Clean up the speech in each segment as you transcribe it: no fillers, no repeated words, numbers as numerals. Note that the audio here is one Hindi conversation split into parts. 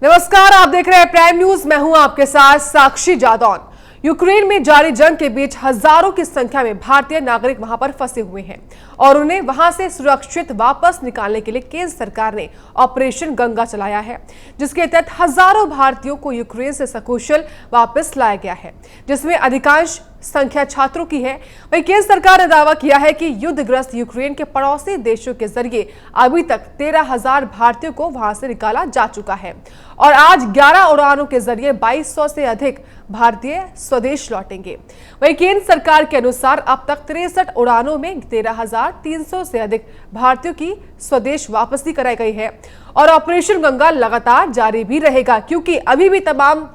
नमस्कार, आप देख रहे हैं प्राइम न्यूज। मैं हूं आपके साथ साक्षी जादौन। यूक्रेन में जारी जंग के बीच हजारों की संख्या में भारतीय नागरिक वहां पर फंसे हुए हैं और उन्हें वहां से सुरक्षित वापस निकालने के लिए केंद्र सरकार ने ऑपरेशन गंगा चलाया है, जिसके तहत हजारों भारतीयों को यूक्रेन से सकुशल वापस लाया गया है, जिसमें अधिकांश संख्या छात्रों की है। वहीं केंद्र सरकार ने दावा किया है कि युद्धग्रस्त यूक्रेन के पड़ोसी देशों के जरिए अभी तक 13,000 भारतीयों को वहां से निकाला जा चुका है और आज 11 उड़ानों के जरिए 2200 से अधिक भारतीय स्वदेश लौटेंगे। वहीं केंद्र सरकार के अनुसार अब तक 63 उड़ानों में 13,300 से अधिक भारतीयों की स्वदेश वापसी कराई गई है और ऑपरेशन गंगा लगातार जारी भी रहेगा, क्योंकि अभी भी तमाम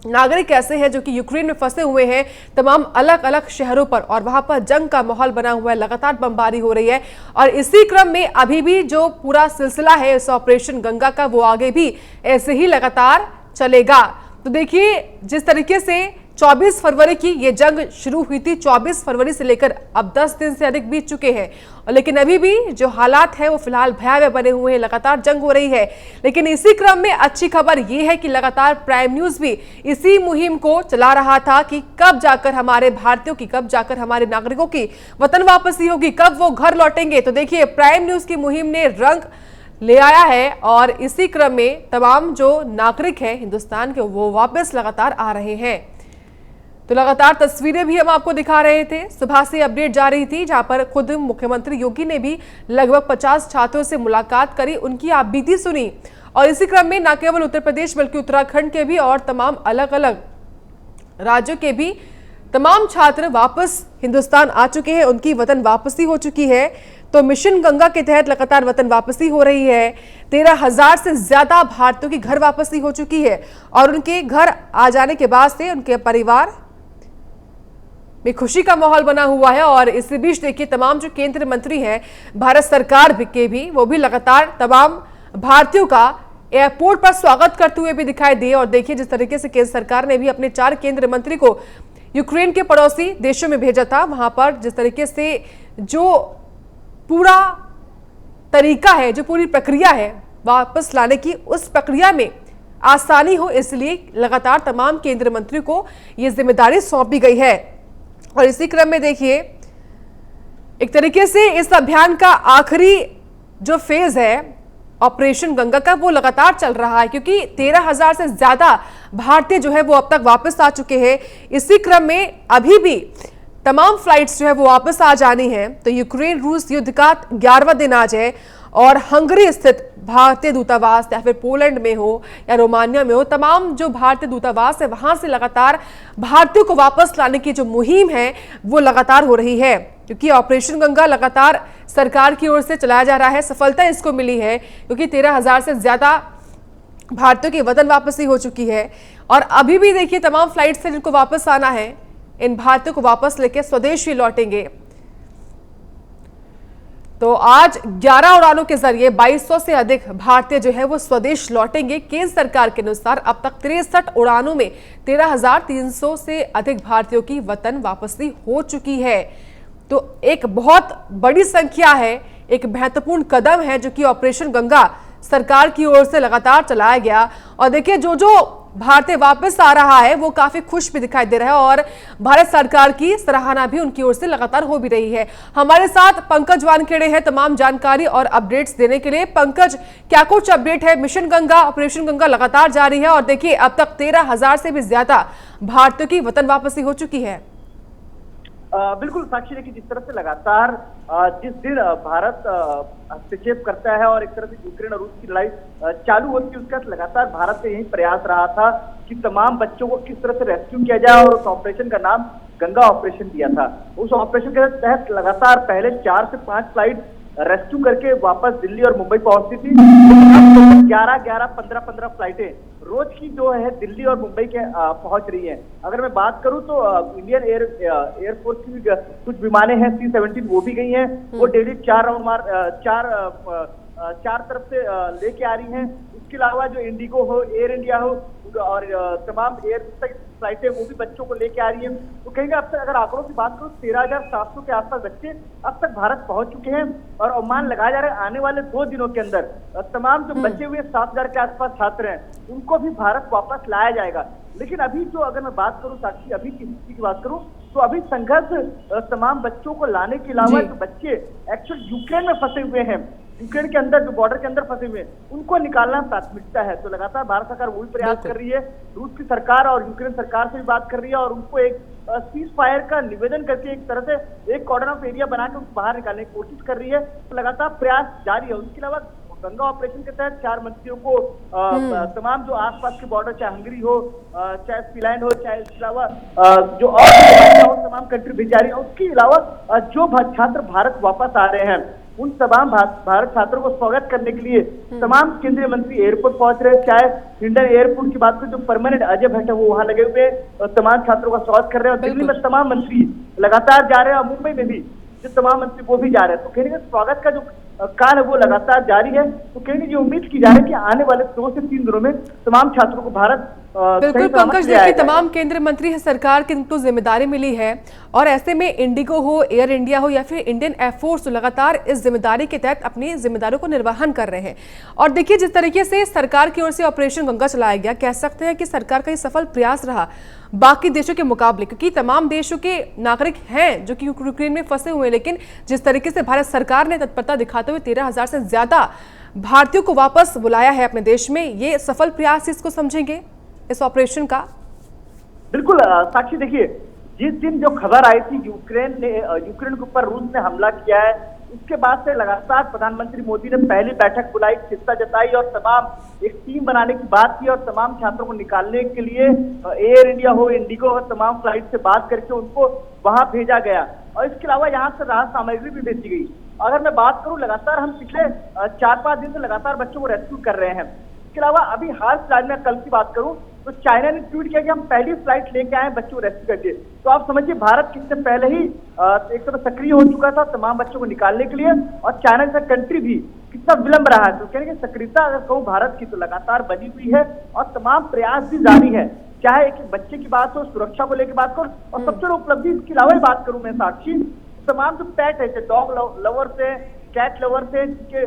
नागरिक ऐसे हैं जो कि यूक्रेन में फंसे हुए हैं तमाम अलग अलग शहरों पर, और वहां पर जंग का माहौल बना हुआ है, लगातार बमबारी हो रही है और इसी क्रम में अभी भी जो पूरा सिलसिला है इस ऑपरेशन गंगा का वो आगे भी ऐसे ही लगातार चलेगा। तो देखिए, जिस तरीके से 24 फरवरी की ये जंग शुरू हुई थी, 24 फरवरी से लेकर अब 10 दिन से अधिक बीत चुके हैं, लेकिन अभी भी जो हालात है वो फिलहाल भयावह बने हुए हैं, लगातार जंग हो रही है। लेकिन इसी क्रम में अच्छी खबर ये है कि लगातार प्राइम न्यूज भी इसी मुहिम को चला रहा था कि कब जाकर हमारे भारतीयों की, कब जाकर हमारे नागरिकों की वतन वापसी होगी, कब वो घर लौटेंगे। तो देखिए, प्राइम न्यूज की मुहिम ने रंग ले आया है और इसी क्रम में तमाम जो नागरिक हैं हिंदुस्तान के वो वापस लगातार आ रहे हैं। तो लगातार तस्वीरें भी हम आपको दिखा रहे थे। सुबह से अपडेट जा रही थी, जहां पर खुद मुख्यमंत्री योगी ने भी लगभग 50 छात्रों से मुलाकात करी, उनकी आप बीती सुनी और इसी क्रम में न केवल उत्तर प्रदेश बल्कि उत्तराखंड के भी और तमाम अलग अलग राज्यों के भी तमाम छात्र वापस हिंदुस्तान आ चुके हैं, उनकी वतन वापसी हो चुकी है। तो मिशन गंगा के तहत लगातार वतन वापसी हो रही है। 13,000 से ज्यादा भारतीयों की घर वापसी हो चुकी है और उनके घर आ जाने के बाद से उनके परिवार में खुशी का माहौल बना हुआ है। और इसी बीच देखिए, तमाम जो केंद्रीय मंत्री हैं भारत सरकार के भी, वो भी लगातार तमाम भारतीयों का एयरपोर्ट पर स्वागत करते हुए भी दिखाई दिए। और देखिए, जिस तरीके से केंद्र सरकार ने भी अपने 4 केंद्रीय मंत्री को यूक्रेन के पड़ोसी देशों में भेजा था, वहां पर जिस तरीके से जो पूरा तरीका है, जो पूरी प्रक्रिया है वापस लाने की, उस प्रक्रिया में आसानी हो, इसलिए लगातार तमाम केंद्रीय मंत्री को यह जिम्मेदारी सौंपी गई है। और इसी क्रम में देखिए, एक तरीके से इस अभियान का आखिरी जो फेज है ऑपरेशन गंगा का, वो लगातार चल रहा है, क्योंकि 13,000 से ज्यादा भारतीय जो है वो अब तक वापस आ चुके हैं। इसी क्रम में अभी भी तमाम फ्लाइट्स जो है वो वापस आ जानी है। तो यूक्रेन रूस युद्ध का 11वां दिन आज है और हंगरी स्थित भारतीय दूतावास, या फिर पोलैंड में हो या रोमानिया में हो, तमाम जो भारतीय दूतावास है वहां से लगातार भारतीयों को वापस लाने की जो मुहिम है वो लगातार हो रही है, क्योंकि ऑपरेशन गंगा लगातार सरकार की ओर से चलाया जा रहा है। सफलता इसको मिली है क्योंकि 13,000 से ज्यादा भारतीयों की वतन वापसी हो चुकी है और अभी भी देखिए तमाम फ्लाइट से जिनको वापस आना है, इन भारतीयों को वापस लेकर स्वदेश ही लौटेंगे। तो आज 11 उड़ानों के जरिए 2200 से अधिक भारतीय जो है वो स्वदेश लौटेंगे। केंद्र सरकार के अनुसार अब तक 63 उड़ानों में 13,300 से अधिक भारतीयों की वतन वापसी हो चुकी है। तो एक बहुत बड़ी संख्या है, एक महत्वपूर्ण कदम है जो कि ऑपरेशन गंगा सरकार की ओर से लगातार चलाया गया। और देखिए, जो भारतीय वापस आ रहा है वो काफी खुश भी दिखाई दे रहा है और भारत सरकार की सराहना भी उनकी ओर से लगातार हो भी रही है। हमारे साथ पंकज वानखेड़े हैं तमाम जानकारी और अपडेट्स देने के लिए। पंकज, क्या कुछ अपडेट है? मिशन गंगा, ऑपरेशन गंगा लगातार जारी है और देखिए अब तक 13,000 से भी ज्यादा भारतीयों की वतन वापसी हो चुकी है। बिल्कुल साक्षी, देखिए जिस तरह से लगातार जिस दिन भारत हस्तक्षेप करता है और एक तरह से यूक्रेन और रूस की लड़ाई चालू होती है, उसका लगातार भारत का यही प्रयास रहा था कि तमाम बच्चों को किस तरह से रेस्क्यू किया जाए और उस ऑपरेशन का नाम गंगा ऑपरेशन दिया था। उस ऑपरेशन के तहत लगातार पहले 4 से 5 फ्लाइट रेस्क्यू करके वापस दिल्ली और मुंबई पहुंचती थी। 11-11, 15-15 फ्लाइटें रोज की जो है दिल्ली और मुंबई के पहुंच रही हैं। अगर मैं बात करूं तो इंडियन एयरफोर्स की भी कुछ विमानें हैं, C-17 वो भी गई हैं। वो डेली 4 चार तरफ से लेके आ रही हैं। इसके अलावा जो इंडिगो हो, एयर इंडिया हो और तमाम एयर फ्लाइटें वो भी बच्चों को लेके आ रही हैं। तो कहेंगे अब तक अगर आंकड़ों की बात करूं 13,700 के आसपास बच्चे अब तक भारत पहुंच चुके हैं और अनुमान लगाया जा रहा है आने वाले 2 दिनों के अंदर तमाम जो बचे हुए 7,000 के आसपास छात्र हैं उनको भी भारत वापस लाया जाएगा। लेकिन अभी जो अगर मैं बात करूं साक्षी, अभी की स्थिति की बात करूं तो अभी संघर्ष तमाम बच्चों को लाने के अलावा जो बच्चे एक्चुअल यूक्रेन में फंसे हुए हैं, यूक्रेन के अंदर जो बॉर्डर के अंदर फंसे हुए हैं, उनको निकालना प्राथमिकता है। तो लगातार भारत सरकार वही प्रयास कर रही है। रूस की सरकार और यूक्रेन सरकार से भी बात कर रही है और उनको एक सीज फायर का निवेदन करके एक तरह से एक कॉर्डन ऑफ एरिया बना के उनको बाहर निकालने की कोशिश कर रही है। तो लगातार प्रयास जारी है। उसके अलावा गंगा ऑपरेशन के तहत 4 मंत्रियों को तमाम जो आसपास के बॉर्डर, चाहे हंगरी हो, चाहे फिनलैंड हो, चाहे इसके अलावा जो और तमाम कंट्री भेजी जा रही है। उसके अलावा जो छात्र भारत वापस आ रहे हैं उन तमाम भारत छात्रों को स्वागत करने के लिए तमाम केंद्रीय मंत्री एयरपोर्ट पहुंच रहे हैं। चाहे हिंडन एयरपोर्ट की बात करें, जो परमानेंट अजय भट्ट है वो वहां लगे हुए तमाम छात्रों का स्वागत कर रहे हैं। और दिल्ली में तमाम मंत्री लगातार जा रहे हैं और मुंबई में भी जो तमाम मंत्री वो भी जा रहे हैं। तो कहने का स्वागत का जो कार्य है वो लगातार जारी है। तो कहने की उम्मीद की जा रही है कि आने वाले 2 से 3 दिनों में तमाम छात्रों को भारत बिल्कुल पंकज, देखिए तमाम केंद्रीय मंत्री है, सरकार की इनको जिम्मेदारी मिली है और ऐसे में इंडिगो हो, एयर इंडिया हो या फिर इंडियन एयरफोर्स लगातार इस जिम्मेदारी के तहत अपनी जिम्मेदारियों को निर्वहन कर रहे हैं। और देखिए जिस तरीके से सरकार की ओर से ऑपरेशन गंगा चलाया गया, कह सकते हैं कि सरकार का ये सफल प्रयास रहा बाकी देशों के मुकाबले, क्योंकि तमाम देशों के नागरिक हैं जो कि यूक्रेन में फंसे हुए हैं। लेकिन जिस तरीके से भारत सरकार ने तत्परता दिखाते हुए 13,000 से ज्यादा भारतीयों को वापस बुलाया है अपने देश में, ये सफल प्रयास इसको समझेंगे इस ऑपरेशन का? बिल्कुल साक्षी, देखिए जिस दिन जो खबर आई थी यूक्रेन के ऊपर रूस ने हमला किया है, उसके बाद से लगातार प्रधानमंत्री मोदी ने पहली बैठक बुलाई, चिंता जताई और तमाम एक टीम बनाने की बात की और तमाम छात्रों को निकालने के लिए एयर इंडिया हो, इंडिगो हो, तमाम फ्लाइट से बात करके उनको वहां भेजा गया। और इसके अलावा यहाँ से राहत सामग्री भी भेजी गई। अगर मैं बात करूं, लगातार हम पिछले 4-5 दिन से लगातार बच्चों को रेस्क्यू कर रहे हैं। इसके अलावा अभी हाल फिलहाल में कल की बात करूं तो चाइना ने ट्वीट किया कि हम पहली फ्लाइट लेके आए बच्चों को रेस्क्यू करके। तो आप समझिए भारत कितने पहले ही एक तरह सक्रिय हो चुका था तमाम बच्चों को निकालने के लिए और चाइना जैसा कंट्री भी कितना विलंब रहा है। तो कहने की सक्रियता अगर कहूँ भारत की तो लगातार बनी हुई है और तमाम प्रयास भी जारी है। चाहे एक बच्चे की बात हो, सुरक्षा को लेकर बात करो और सबसे बड़ी उपलब्धि इसके अलावा ही बात करूं मैं साक्षी, तमाम जो पेट है, डॉग लवर से, कैट लवर से, जिनके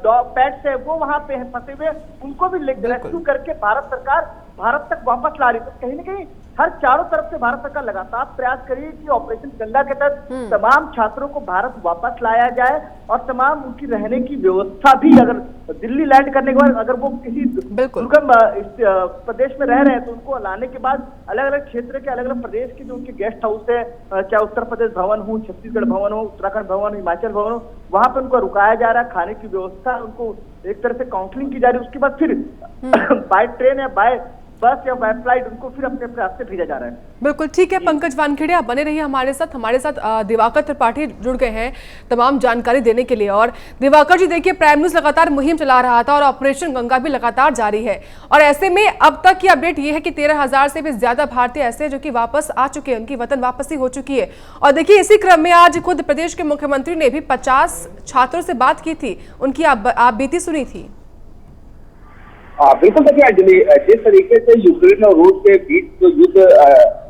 डॉग पेट्स है वो वहां पे फंसे हुए, उनको भी रेस्क्यू करके भारत सरकार भारत तक वापस ला रही है। तो कहीं ना कहीं हर चारों तरफ से भारत सरकार लगातार प्रयास करिए कि ऑपरेशन गंगा के तहत तमाम छात्रों को भारत वापस लाया जाए और तमाम उनकी रहने की व्यवस्था भी, अगर दिल्ली लैंड करने के बाद अगर वो किसी दुर्गम प्रदेश में रह रहे हैं तो उनको लाने के बाद अलग अलग क्षेत्र के, अलग अलग प्रदेश के जो उनके गेस्ट हाउस है, चाहे उत्तर प्रदेश भवन हो, छत्तीसगढ़ भवन हो, उत्तराखंड भवन हो, हिमाचल भवन हो, वहां पर उनको रुकाया जा रहा है। खाने की व्यवस्था, उनको एक तरह से काउंसलिंग की जा रही है। उसके बाद फिर बाय ट्रेन या बाय बस या बाय फ्लाइट उनको फिर अपने अपने रास्ते भेजा जा रहा है। बिल्कुल ठीक है पंकज वानखेड़े, आप बने रहिए हमारे साथ दिवाकर त्रिपाठी जुड़ गए हैं तमाम जानकारी देने के लिए। और दिवाकर जी देखिए, प्राइम न्यूज लगातार मुहिम चला रहा था और ऑपरेशन गंगा भी लगातार जारी है और ऐसे में अब तक की अपडेट ये है कि 13,000 से भी ज्यादा भारतीय ऐसे जो कि वापस आ चुके हैं, उनकी वतन वापसी हो चुकी है। और देखिए इसी क्रम में आज खुद प्रदेश के मुख्यमंत्री ने भी 50 छात्रों से बात की थी, उनकी आप बीती सुनी थी। बिल्कुल, देखिए अंजलि, जिस तरीके से यूक्रेन और रूस के बीच जो युद्ध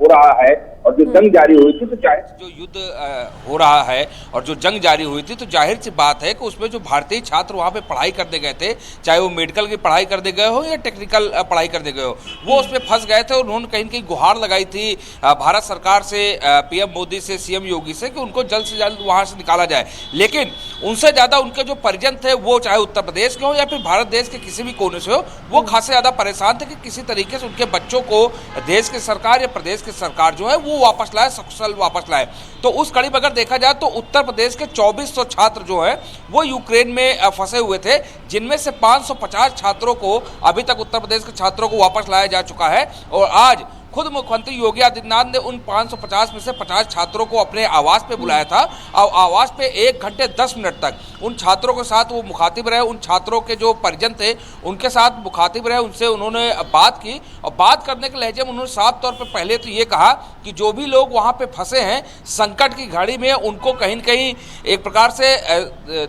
हो रहा है और जो जंग जारी हुई थी, तो चाहे जो युद्ध हो रहा है और जो जंग जारी हुई थी, तो जाहिर सी बात है कि उसमें जो भारतीय छात्र वहां पे पढ़ाई करने गए थे, चाहे वो मेडिकल की पढ़ाई करने गए हो या टेक्निकल पढ़ाई करने गए हो, वो उसमें फंस गए थे। उन्होंने कहीं न कहीं गुहार लगाई थी भारत सरकार से, पीएम मोदी से, सीएम योगी से कि उनको जल्द से जल्द वहां से निकाला जाए। लेकिन उनसे ज्यादा उनके जो परिजन थे, वो चाहे उत्तर प्रदेश के हो या फिर भारत देश के किसी भी कोने से हो, वो खासे ज्यादा परेशान थे कि किसी तरीके से उनके बच्चों को देश की सरकार या प्रदेश की सरकार जो है वो वापस लाए, सकुशल वापस लाए। तो उस कड़ी में अगर देखा जाए तो उत्तर प्रदेश के 2400 छात्र जो हैं वो यूक्रेन में फंसे हुए थे, जिनमें से 550 छात्रों को अभी तक उत्तर प्रदेश के छात्रों को वापस लाया जा चुका है। और आज खुद मुख्यमंत्री योगी आदित्यनाथ ने उन 550 में से 50 छात्रों को अपने आवास पे बुलाया था और आवास पे 1 घंटे 10 मिनट तक उन छात्रों के साथ वो मुखातिब रहे। उन छात्रों के जो परिजन थे उनके साथ मुखातिब रहे, उनसे उन्होंने बात की और बात करने के लहजे में उन्होंने साफ तौर पर पहले तो ये कहा कि जो भी लोग वहाँ पे फंसे हैं संकट की घड़ी में, उनको कहीं न कहीं एक प्रकार से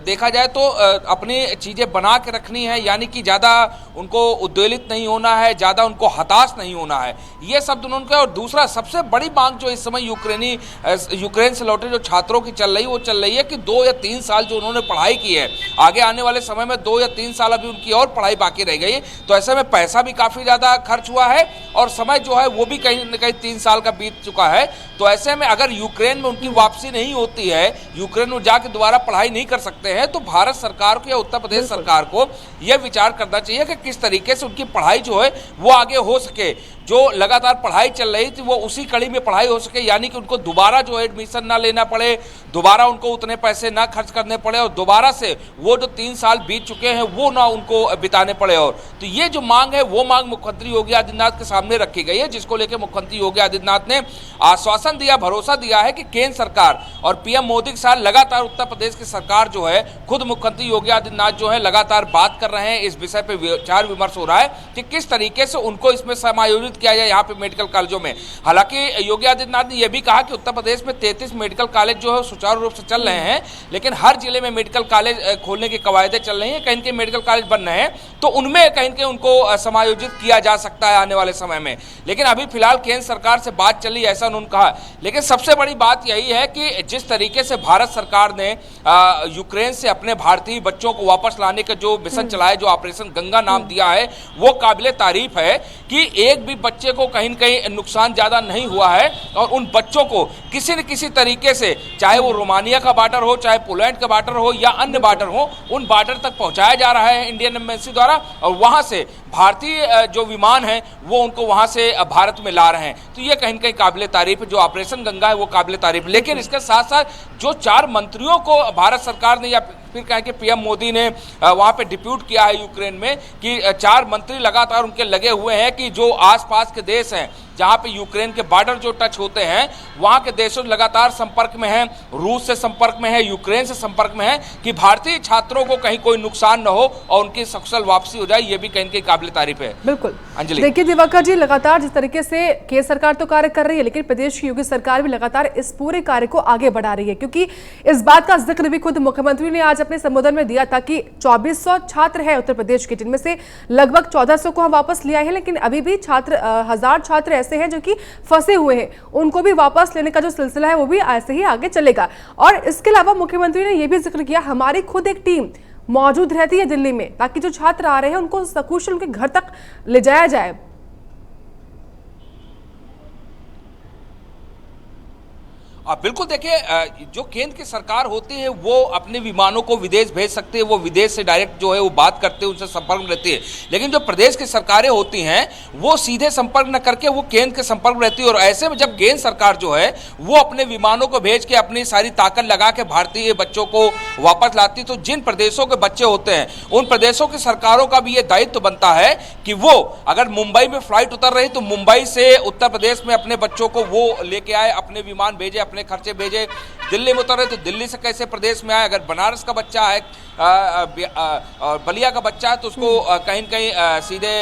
देखा जाए तो अपनी चीज़ें बना के रखनी है, यानी कि ज़्यादा उनको उद्वेलित नहीं होना है, ज़्यादा उनको हताश नहीं होना है, ये शब्द उन्होंने कहा। और दूसरा सबसे बड़ी मांग जो इस समय यूक्रेन से लौटे जो छात्रों की चल रही है कि 2 या 3 साल जो उन्होंने पढ़ाई की है, आगे आने वाले समय में 2 या 3 साल अभी उनकी और पढ़ाई बाकी रह गई, तो ऐसे में पैसा भी काफ़ी ज़्यादा खर्च हुआ है और समय जो है वो भी कहीं न कहीं 3 साल का बीत चुका है। तो ऐसे में अगर यूक्रेन में उनकी वापसी नहीं होती है, यूक्रेन में जाके दोबारा पढ़ाई नहीं कर सकते हैं, तो भारत सरकार को या उत्तर प्रदेश सरकार को यह विचार करना चाहिए कि किस तरीके से उनकी पढ़ाई जो है वो आगे हो सके। जो लगातार पढ़ाई चल रही थी वो उसी कड़ी में पढ़ाई हो सके, यानी कि उनको दोबारा जो है एडमिशन ना लेना पड़े, दोबारा उनको उतने पैसे ना खर्च करने पड़े और दोबारा से वो जो 3 साल बीत चुके हैं वो ना उनको बिताने पड़े। और तो ये जो मांग है वो मांग मुख्यमंत्री योगी आदित्यनाथ के सामने रखी गई है, जिसको लेकर मुख्यमंत्री योगी आदित्यनाथ ने आश्वासन दिया, भरोसा दिया है कि केंद्र सरकार और पीएम मोदी के साथ लगातार उत्तर प्रदेश की सरकार जो है, खुद मुख्यमंत्री योगी आदित्यनाथ जो है लगातार बात कर रहे हैं। इस विषय पर विचार विमर्श हो रहा है कि किस तरीके से उनको इसमें समायोजित किया जाए यहाँ पे मेडिकल कॉलेजों में। हालांकि योगी आदित्यनाथ ने यह भी कहा कि उत्तर प्रदेश में 33 मेडिकल कॉलेज जो है सुचारू रूप से चल रहे हैं, लेकिन हर जिले में मेडिकल कॉलेज खोलने की कवायदें चल रही हैं, कहीं कहीं मेडिकल कॉलेज बन रहे हैं, तो उनमें कहीं कहीं उनको समायोजित किया जा सकता है आने वाले समय में। लेकिन अभी फिलहाल केंद्र सरकार से बात चली, ऐसा उन्होंने कहा। लेकिन सबसे बड़ी बात यही है कि जिस तरीके से भारत सरकार ने यूक्रेन से अपने भारतीय बच्चों को वापस लाने का जो मिशन चलाया, जो ऑपरेशन गंगा नाम दिया है, वो काबिले तारीफ है कि एक भी बच्चे को कहीं न कहीं नुकसान ज्यादा नहीं हुआ है और उन बच्चों को किसी न किसी तरीके से, चाहे वो रोमानिया का बॉर्डर हो, चाहे पोलैंड का बॉर्डर हो या अन्य बॉर्डर हो, उन बॉर्डर तक पहुंचाया जा रहा है इंडियन एम्बेसी द्वारा और वहां से भारतीय जो विमान है वो उनको वहां से भारत में ला रहे हैं। तो ये कहीं न कहीं काबिले तारीफ है, जो ऑपरेशन गंगा है वो काबिले तारीफ। लेकिन इसके साथ साथ जो 4 मंत्रियों को भारत सरकार ने या फिर कहें कि पीएम मोदी ने वहां पे डिप्यूट किया है यूक्रेन में, कि 4 मंत्री लगातार उनके लगे हुए हैं कि जो आसपास के देश हैं जहां पे यूक्रेन के बॉर्डर जो टच होते हैं, वहां के देशों लगातार संपर्क में हैं, रूस से संपर्क में है, यूक्रेन से संपर्क में है, कि भारतीय छात्रों को कहीं कोई नुकसान न हो और उनकी सकुशल वापसी हो जाए। ये भी कहीं कहीं काबिल तारीफ है। बिल्कुल अंजलि, देखिए दिवाकर जी, लगातार जिस तरीके से केंद्र सरकार तो कार्य कर रही है, लेकिन प्रदेश की योगी सरकार भी लगातार इस पूरे कार्य को आगे बढ़ा रही है, क्योंकि इस बात का जिक्र भी खुद मुख्यमंत्री ने आज अपने संबोधन में दिया था कि 2400 छात्र हैं उत्तर प्रदेश के, जिनमें से लगभग 1400 को हम वापस ले आए हैं, लेकिन अभी भी 1000 छात्र ऐसे हैं जो कि फंसे हुए हैं, उनको भी वापस लेने का जो सिलसिला है वो भी ऐसे ही आगे चलेगा। और इसके अलावा मुख्यमंत्री ने यह भी जिक्र किया, हमारी खुद एक टीम मौजूद रहती है दिल्ली में, ताकि जो छात्र आ रहे हैं उनको सकुशल उनके घर तक ले जाया जाए। बिल्कुल, देखिए जो केंद्र की सरकार होती है वो अपने विमानों को विदेश भेज सकती है, वो विदेश से डायरेक्ट जो है वो बात करते हैं, उनसे संपर्क में रहती है। लेकिन जो प्रदेश की सरकारें होती हैं वो सीधे संपर्क न करके वो केंद्र के संपर्क में रहती है। और ऐसे में जब केंद्र सरकार जो है वो अपने विमानों को भेज के अपनी सारी ताकत लगा के भारतीय बच्चों को वापस लाती, तो जिन प्रदेशों के बच्चे होते हैं उन प्रदेशों की सरकारों का भी ये दायित्व बनता है कि वो अगर मुंबई में फ्लाइट उतर रही तो मुंबई से उत्तर प्रदेश में अपने बच्चों को वो लेके आए, अपने विमान भेजे, अपने खर्चे भेजे। दिल्ली में उतर रहे तो दिल्ली से कैसे प्रदेश में आए। अगर बनारस का बच्चा है, बलिया का बच्चा है, तो उसको कहीं कहीं सीधे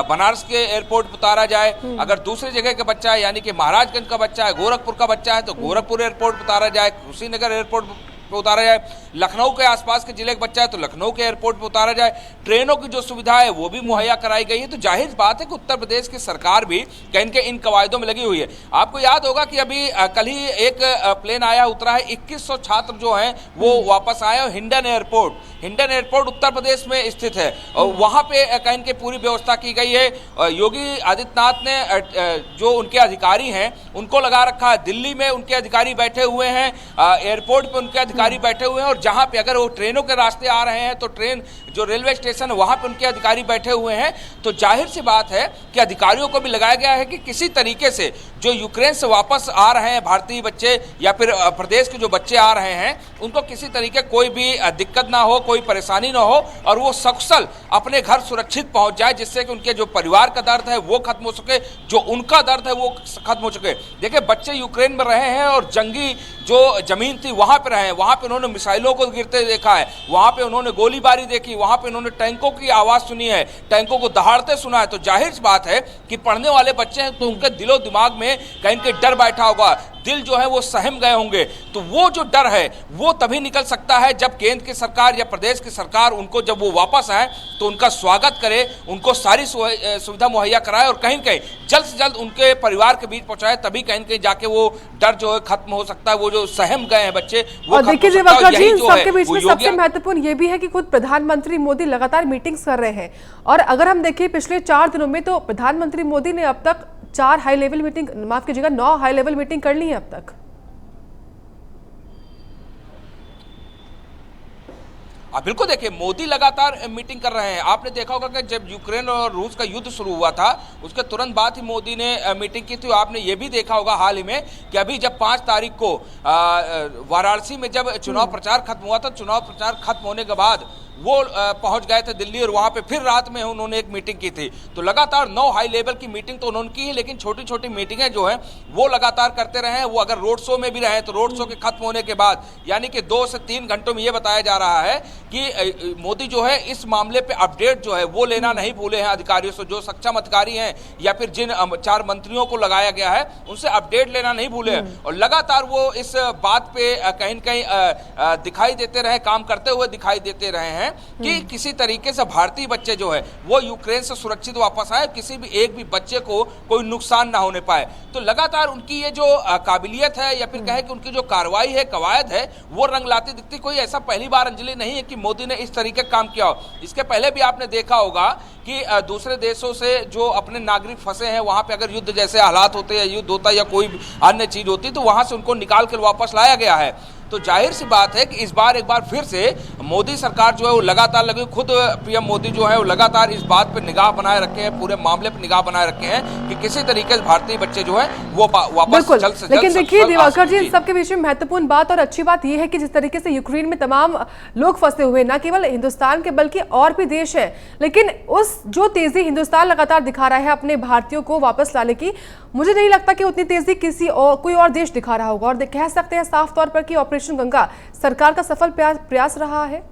बनारस के एयरपोर्ट पर उतारा जाए। अगर दूसरी जगह का बच्चा है, यानी कि महाराजगंज का बच्चा है, गोरखपुर का बच्चा है, तो गोरखपुर एयरपोर्ट पर उतारा जाए, कुशीनगर एयरपोर्ट पे उतारा जाए। लखनऊ के आसपास के जिले का बच्चा है तो लखनऊ के एयरपोर्ट पे उतारा जाए। ट्रेनों की जो सुविधा है वो भी मुहैया कराई गई है। तो जाहिर बात है कि उत्तर प्रदेश की सरकार भी कहीं के इन कवायदों में लगी हुई है। आपको याद होगा कि अभी कल ही एक प्लेन आया, उतरा है, 2100 छात्र जो हैं वो वापस आए। और हिंडन एयरपोर्ट उत्तर प्रदेश में स्थित है और वहां पे कहीं के पूरी व्यवस्था की गई है। योगी आदित्यनाथ ने जो उनके अधिकारी हैं उनको लगा रखा है। दिल्ली में उनके अधिकारी बैठे हुए हैं, एयरपोर्ट पे उनके अधिकारी बैठे हुए हैं, और जहां पे अगर वो ट्रेनों के रास्ते आ रहे हैं तो ट्रेन जो रेलवे स्टेशन है वहां पे उनके अधिकारी बैठे हुए हैं। तो जाहिर सी बात है कि अधिकारियों को भी लगाया गया है कि किसी तरीके से जो यूक्रेन से वापस आ रहे हैं भारतीय बच्चे या फिर प्रदेश के जो बच्चे आ रहे हैं उनको किसी तरीके कोई भी दिक्कत ना हो, कोई परेशानी ना हो और वो सकुशल अपने घर सुरक्षित पहुंच जाए, जिससे कि उनके जो परिवार का दर्द है वो खत्म हो सके, जो उनका दर्द है वो खत्म हो सके। देखिए बच्चे यूक्रेन में रहे हैं और जंगी जो जमीन थी वहां पे रहे हैं, वहां पे उन्होंने मिसाइलों को गिरते देखा है, वहां पे उन्होंने गोलीबारी देखी, वहां पे उन्होंने टैंकों की आवाज सुनी है, टैंकों को दहाड़ते सुना है। तो जाहिर सी बात है कि पढ़ने वाले बच्चे हैं तो उनके दिलो दिमाग में कहीं कहीं डर बैठा होगा, दिल जो है वो सहम गए होंगे। तो वो जो डर है वो तभी निकल सकता है जब केंद्र की सरकार या प्रदेश की सरकार उनको जब वो वापस आए तो उनका स्वागत करे, उनको सारी सुविधा मुहैया कराए और कहीं कहीं जल्द से जल्द उनके परिवार के बीच पहुंचाए, तभी कहीं कहीं जाके वो डर जो है खत्म हो सकता है, वो जो सहम गए हैं बच्चे वो। और देखिए दिवाकर जी, सबके बीच में सबसे महत्वपूर्ण ये भी है कि खुद प्रधानमंत्री मोदी लगातार मीटिंग्स कर रहे हैं और अगर हम देखें पिछले 4 दिनों में तो प्रधानमंत्री मोदी ने अब तक 4 हाई लेवल मीटिंग, माफ कीजिएगा 9 हाई लेवल मीटिंग कर ली है अब तक। बिल्कुल, देखिए मोदी लगातार मीटिंग कर रहे हैं। आपने देखा होगा कि जब यूक्रेन और रूस का युद्ध शुरू हुआ था उसके तुरंत बाद ही मोदी ने मीटिंग की थी। आपने ये भी देखा होगा हाल ही में कि अभी जब 5 तारीख को वाराणसी में जब चुनाव प्रचार खत्म हुआ था, चुनाव प्रचार खत्म होने के बाद वो पहुंच गए थे दिल्ली और वहां पे फिर रात में उन्होंने एक मीटिंग की थी। तो लगातार 9 हाई लेवल की मीटिंग तो उन्होंने की है, लेकिन छोटी छोटी मीटिंगें जो है वो लगातार करते रहे हैं। वो अगर रोड शो में भी रहे तो रोड शो के खत्म होने के बाद यानी कि 2 से 3 घंटों में ये बताया जा रहा है कि मोदी जो है इस मामले पे अपडेट जो है वो लेना नहीं भूले हैं अधिकारियों से, जो सक्षम अधिकारी हैं या फिर जिन 4 मंत्रियों को लगाया गया है उनसे अपडेट लेना नहीं भूले हैं। और लगातार वो इस बात पे कहीं कहीं दिखाई देते रहे, काम करते हुए दिखाई देते रहे हैं कि किसी तरीके से भारतीय बच्चे जो है वो यूक्रेन से सुरक्षित वापस आए, किसी भी एक भी बच्चे को कोई नुकसान ना होने पाए। तो लगातार उनकी ये जो काबिलियत है या फिर कहे कि उनकी जो कार्रवाई है, कवायद है, वो रंग लाती दिखती। कोई ऐसा पहली बार अंजलि नहीं है कि मोदी ने इस तरीके का काम किया हो। इसके पहले भी आपने देखा होगा कि दूसरे देशों से जो अपने नागरिक फंसे हैं वहां पे अगर युद्ध जैसे हालात होते हैं, युद्ध होता है या कोई अन्य चीज होती तो वहां से उनको निकाल कर वापस लाया गया है। तो जाहिर सी बात है कि इस बार एक बार फिर से मोदी सरकार जो है वो लगातार लगी, खुद पीएम मोदी जो है वो लगातार इस बात पे निगाह बनाए रखे हैं, पूरे मामले पे निगाह बनाए रखे हैं कि किसी तरीके से भारतीय बच्चे जो है वो वापस जल्द से जल्द। लेकिन देखिए दिवाकर जी, सबके बीच में महत्वपूर्ण बात और अच्छी बात यह है कि जिस तरीके से यूक्रेन में तमाम लोग फंसे हुए, न केवल हिंदुस्तान के बल्कि और भी देश है, लेकिन उस जो तेजी हिंदुस्तान लगातार दिखा रहा है अपने भारतीयों को वापस लाने की, मुझे नहीं लगता कि उतनी तेजी कोई और देश दिखा रहा होगा। और कह सकते हैं साफ तौर पर कि ऑपरेशन गंगा सरकार का सफल प्रयास रहा है।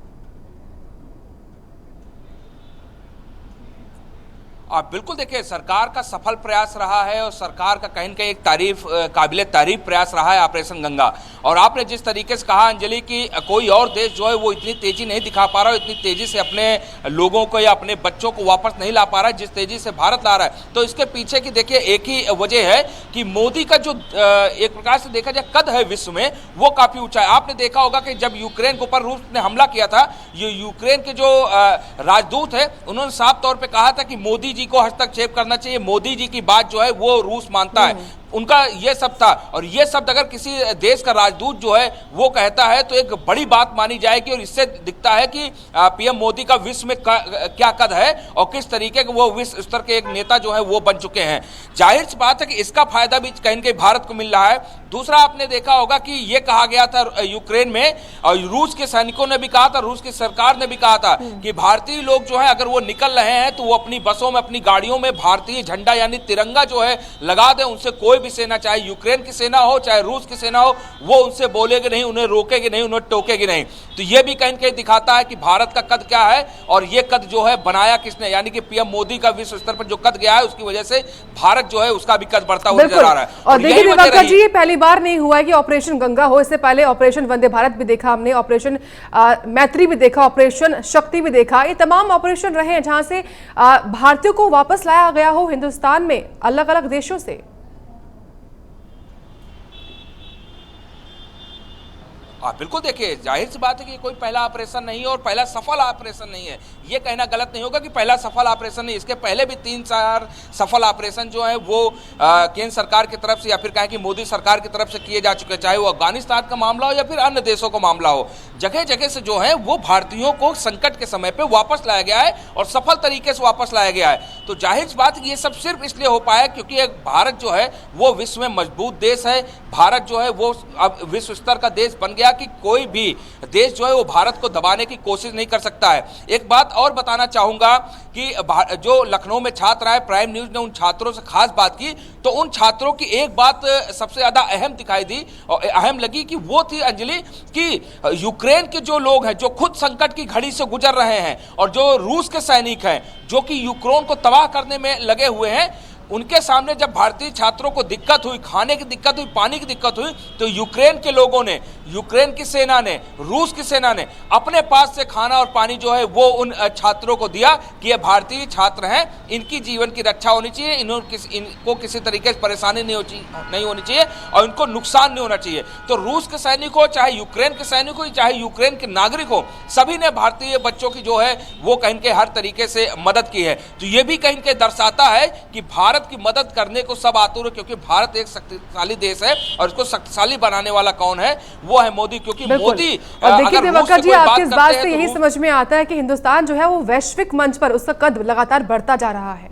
बिल्कुल, देखिए सरकार का सफल प्रयास रहा है और सरकार का कहीं न कहीं एक काबिले तारीफ प्रयास रहा है ऑपरेशन गंगा। और आपने जिस तरीके से कहा अंजलि कि कोई और देश जो है वो इतनी तेजी नहीं दिखा पा रहा, इतनी तेजी से अपने लोगों को या अपने बच्चों को वापस नहीं ला पा रहा है जिस तेजी से भारत ला रहा है। तो इसके पीछे की देखिए एक ही वजह है कि मोदी का जो एक प्रकार से देखा जाए कद है विश्व में, वो काफी ऊंचा है। आपने देखा होगा कि जब यूक्रेन के ऊपर रूस ने हमला किया था, ये यूक्रेन के जो राजदूत है उन्होंने साफ तौर पर कहा था कि मोदी को हस्तक्षेप करना चाहिए, मोदी जी की बात जो है वो रूस मानता है। उनका ये सब था और ये शब्द अगर किसी देश का राजदूत जो है वो कहता है तो एक बड़ी बात मानी जाएगी। और इससे दिखता है कि पीएम मोदी का विश्व में क्या कद है और किस तरीके के वो विश्व स्तर के एक नेता जो है वो बन चुके हैं। जाहिर सी बात है कि इसका फायदा भी कहीं कहीं भारत को मिल रहा है। दूसरा, आपने देखा होगा कि ये कहा गया था यूक्रेन में और रूस के सैनिकों ने भी कहा था, रूस की सरकार ने भी कहा था कि भारतीय लोग जो है अगर वो निकल रहे हैं तो वो अपनी बसों में, अपनी गाड़ियों में भारतीय झंडा यानी तिरंगा जो है लगा दें। उनसे कोई भी सेना, चाहे यूक्रेन की सेना हो चाहे रूस की सेना हो, वो उनसे बोलेगी नहीं, उन्हें रोकेगी नहीं, उन्हें टोकेगी नहीं। तो ये भी कहीं कहीं दिखाता है कि भारत का कद क्या है और ये कद जो है बनाया किसने, यानी कि पीएम मोदी का विश्व स्तर पर जो कद गया है उसकी वजह से भारत जो है उसका भी कद बढ़ता हुआ नजर आ रहा है। और देखिए दिवाकर जी, ये पहली बार नहीं हुआ है कि ऑपरेशन गंगा हो, इससे पहले ऑपरेशन वंदे भारत भी देखा हमने, ऑपरेशन मैत्री भी देखा, ऑपरेशन शक्ति भी देखा। ये तमाम ऑपरेशन रहे हैं जहां से भारतीयों को वापस लाया गया हो हिंदुस्तान में अलग अलग देशों से। बिल्कुल देखिए, जाहिर सी बात है कि कोई पहला ऑपरेशन नहीं है और पहला सफल ऑपरेशन नहीं है। ये कहना गलत नहीं होगा कि पहला सफल ऑपरेशन नहीं, इसके पहले भी 3-4 सफल ऑपरेशन जो है वो केंद्र सरकार की तरफ से या फिर कहें कि मोदी सरकार की तरफ से किए जा चुके हैं, चाहे वो अफगानिस्तान का मामला हो या फिर अन्य देशों का मामला हो। जगह जगह से जो है वो भारतीयों को संकट के समय पे वापस लाया गया है और सफल तरीके से वापस लाया गया है। तो जाहिर सी बात है कि ये सब सिर्फ इसलिए हो पाया क्योंकि एक भारत जो है वो विश्व में मजबूत देश है। भारत जो है वो अब विश्व स्तर का देश बन गया कि कोई भी देश जो है वो भारत को दबाने की कोशिश नहीं कर सकता है। एक बात और बताना चाहूंगा कि जो लखनऊ में छात्र आए, प्राइम न्यूज ने उन छात्रों से खास बात की तो उन छात्रों की एक बात सबसे ज्यादा अहम दिखाई दी और अहम लगी कि वो थी अंजलि कि यूक्रेन के जो लोग हैं जो खुद संकट की घड़ी से गुजर रहे हैं और जो रूस के सैनिक हैं जो कि यूक्रेन को तबाह करने में लगे हुए हैं, उनके सामने जब भारतीय छात्रों को दिक्कत हुई, खाने की दिक्कत हुई, पानी की दिक्कत हुई, तो यूक्रेन के लोगों ने, यूक्रेन की सेना ने, रूस की सेना ने अपने पास से खाना और पानी जो है वो उन छात्रों को दिया कि ये भारतीय छात्र हैं, इनकी जीवन की रक्षा होनी चाहिए, इनको किसी तरीके से परेशानी नहीं होनी चाहिए और इनको नुकसान नहीं होना चाहिए। तो रूस के सैनिक हो, चाहे यूक्रेन के सैनिक हो, चाहे यूक्रेन के नागरिक हो, सभी ने भारतीय बच्चों की जो है वो कहीं के हर तरीके से मदद की है। तो ये भी कहीं के दर्शाता है कि भारत की मदद करने को सब आतुर है, क्योंकि भारत एक शक्तिशाली देश है और इसको शक्तिशाली बनाने वाला कौन है? वो है मोदी। क्योंकि मोदी, और देखिए दिवाकर जी, आपकी इस बात से यही तो समझ में आता है कि हिंदुस्तान जो है वो वैश्विक मंच पर उसका कद लगातार बढ़ता जा रहा है।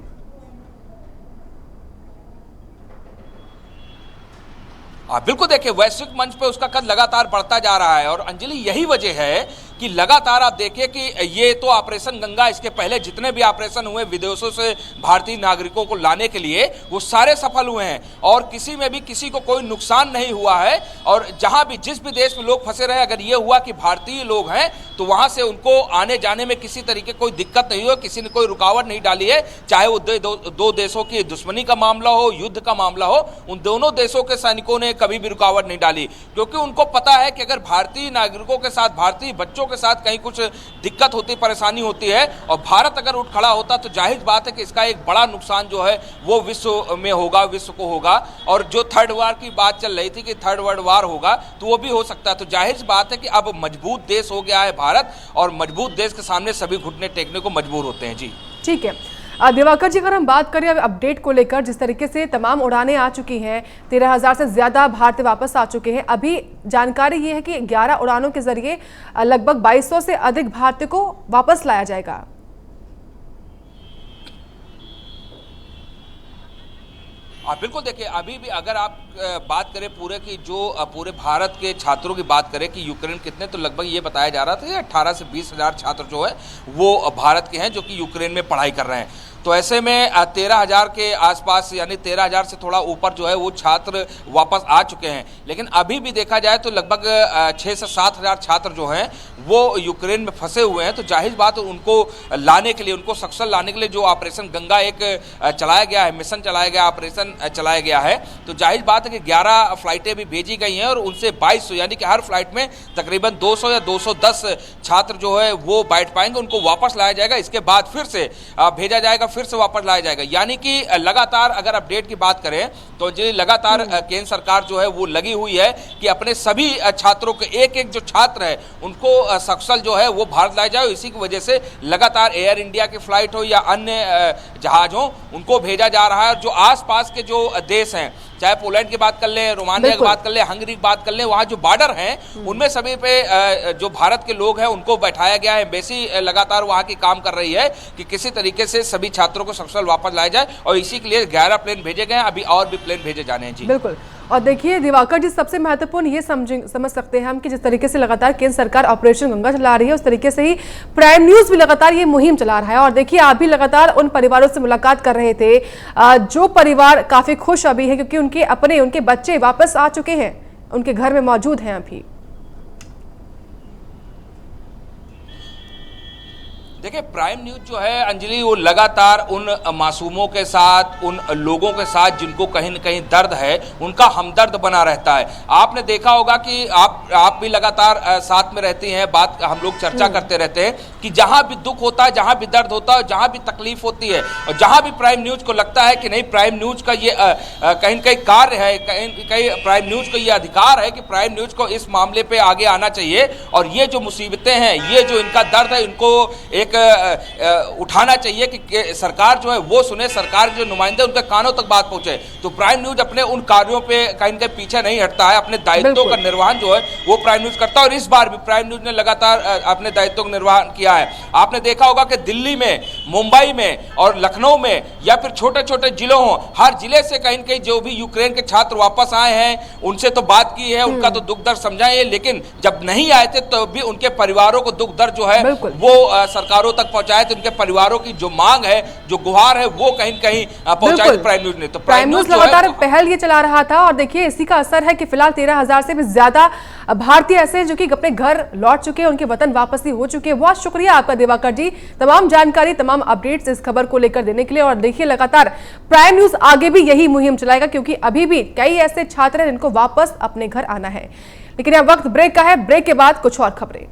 बिल्कुल देखिए, वैश्विक मंच पे उसका कद लगातार बढ़ता जा रहा है और अंजलि यही वजह है कि लगातार आप देखिए कि ये तो ऑपरेशन गंगा, इसके पहले जितने भी ऑपरेशन हुए विदेशों से भारतीय नागरिकों को लाने के लिए, वो सारे सफल हुए हैं और किसी में भी किसी को कोई नुकसान नहीं हुआ है। और जहां भी जिस भी देश में लोग फंसे रहे, अगर ये हुआ कि भारतीय लोग हैं तो वहां से उनको आने जाने में किसी तरीके कोई दिक्कत नहीं हो, किसी ने कोई रुकावट नहीं डाली है। चाहे वो दो देशों की दुश्मनी का मामला हो, युद्ध का मामला हो, उन दोनों देशों के सैनिकों ने कभी भी रुकावट नहीं डाली, क्योंकि उनको पता है कि अगर भारतीय नागरिकों के साथ, भारतीय बच्चों के साथ कहीं कुछ दिक्कत होती, परेशानी होती है और भारत अगर उठ खड़ा होता तो जाहिर बात है कि इसका एक बड़ा नुकसान जो है वो विश्व में होगा, विश्व को होगा। और जो थर्ड वार की बात चल रही थी कि थर्ड वर्ल्ड वार होगा, तो वो भी हो सकता है। तो जाहिर बात है कि अब मजबूत देश हो गया है भारत और मजबूत देश के सामने सभी घुटने टेकने को मजबूर होते हैं। जी ठीक है दिवाकर जी, अगर हम बात करें अपडेट को लेकर, जिस तरीके से तमाम उड़ानें आ चुकी हैं, 13,000 से ज्यादा भारतीय वापस आ चुके हैं। अभी जानकारी ये है कि 11 उड़ानों के जरिए लगभग 2200 से अधिक भारतीय को वापस लाया जाएगा। बिल्कुल देखिए, अभी भी अगर आप बात करें पूरे भारत के छात्रों की बात करें कि यूक्रेन कितने, तो लगभग ये बताया जा रहा था कि 18 से 20 हजार छात्र जो है वो भारत के हैं जो कि यूक्रेन में पढ़ाई कर रहे हैं। तो ऐसे में 13,000 के आसपास, यानी 13,000 से थोड़ा ऊपर जो है वो छात्र वापस आ चुके हैं। लेकिन अभी भी देखा जाए तो लगभग 6 से 7 हजार छात्र जो हैं वो यूक्रेन में फंसे हुए हैं। तो जाहिर बात है उनको लाने के लिए, उनको सकुशल लाने के लिए जो ऑपरेशन गंगा एक चलाया गया है, मिशन चलाया गया, ऑपरेशन चलाया गया है, तो जाहिर बात है कि 11 फ्लाइटें भी भेजी गई हैं और उनसे 2200, यानी कि हर फ्लाइट में तकरीबन 200 या 210 छात्र जो है वो बैठ पाएंगे। उनको वापस लाया जाएगा, इसके बाद फिर से भेजा जाएगा, फिर से वापस लाया जाएगा। यानी कि लगातार अगर अपडेट की बात करें तो जी लगातार केंद्र सरकार जो है वो लगी हुई है कि अपने सभी छात्रों के एक एक जो छात्र है उनको सकुशल जो है वो भारत लाया जाए। इसी की वजह से लगातार एयर इंडिया की फ्लाइट हो या अन्य जहाज हो, उनको भेजा जा रहा है। जो आसपास के जो देश हैं, चाहे पोलैंड की बात कर ले, रोमानिया की बात कर ले, हंगरी की बात कर ले, वहाँ जो बॉर्डर हैं उनमें सभी पे जो भारत के लोग हैं उनको बैठाया गया है। एम्बेसी लगातार वहाँ की काम कर रही है कि किसी तरीके से सभी छात्रों को सकुशल वापस लाया जाए और इसी के लिए 11 प्लेन भेजे गए हैं, अभी और भी प्लेन भेजे जाने हैं। जी बिल्कुल। और देखिए दिवाकर जी, सबसे महत्वपूर्ण ये समझ सकते हैं हम कि जिस तरीके से लगातार केंद्र सरकार ऑपरेशन गंगा चला रही है, उस तरीके से ही प्राइम न्यूज भी लगातार ये मुहिम चला रहा है। और देखिए आप भी लगातार उन परिवारों से मुलाकात कर रहे थे जो परिवार काफी खुश अभी है क्योंकि उनके बच्चे वापस आ चुके हैं, उनके घर में मौजूद हैं अभी। देखिए, प्राइम न्यूज जो है अंजलि, वो लगातार उन मासूमों के साथ, उन लोगों के साथ जिनको कहीं न कहीं दर्द है, उनका हमदर्द बना रहता है। आपने देखा होगा कि आप भी लगातार साथ में रहती हैं, बात हम लोग चर्चा करते रहते हैं कि जहां भी दुख होता है, जहां भी दर्द होता है, जहां भी तकलीफ होती है, और जहां भी प्राइम न्यूज को लगता है कि नहीं, प्राइम न्यूज का ये कहीं न कहीं कार्य है, कहीं प्राइम न्यूज को ये अधिकार है कि प्राइम न्यूज को इस मामले पे आगे आना चाहिए, और ये जो मुसीबतें हैं, ये जो इनका दर्द है, इनको एक उठाना चाहिए कि सरकार जो है वो सुने, सरकार जो नुमाइंदे उनके कानों तक बात पहुंचे। तो प्राइम न्यूज अपने उन कार्यों पे कहीं के पीछे नहीं हटता है, अपने दायित्वों का निर्वहन जो है वो प्राइम न्यूज करता है, और इस बार भी प्राइम न्यूज ने लगातार अपने दायित्वों का निर्वहन किया है। आपने देखा होगा कि दिल्ली में, मुंबई में और लखनऊ में, या फिर छोटे छोटे जिलों हों, हर जिले से कहीं कहीं जो भी यूक्रेन के छात्र वापस आए हैं उनसे तो बात की है, उनका तो दुख दर्द समझाए, लेकिन जब नहीं आए थे तो भी उनके परिवारों को दुख दर्द जो है वो सरकारों तक पहुंचाए थे। उनके परिवारों की जो मांग है, जो गुहार है, वो कहीं कहीं पहुंचाई प्राइम न्यूज ने। तो प्राइम न्यूज लगातार पहल ये चला रहा था, और देखिए इसी का असर है कि फिलहाल 13,000 से भी ज्यादा भारतीय ऐसे जो कि अपने घर लौट चुके हैं, उनके वतन वापसी हो चुके हैं। बहुत शुक्रिया आपका दिवाकर जी, तमाम जानकारी, तमाम अपडेट्स इस खबर को लेकर देने के लिए। और देखिए लगातार प्राइम न्यूज आगे भी यही मुहिम चलाएगा, क्योंकि अभी भी कई ऐसे छात्र हैं जिनको वापस अपने घर आना है। लेकिन अब वक्त ब्रेक का है, ब्रेक के बाद कुछ और खबरें।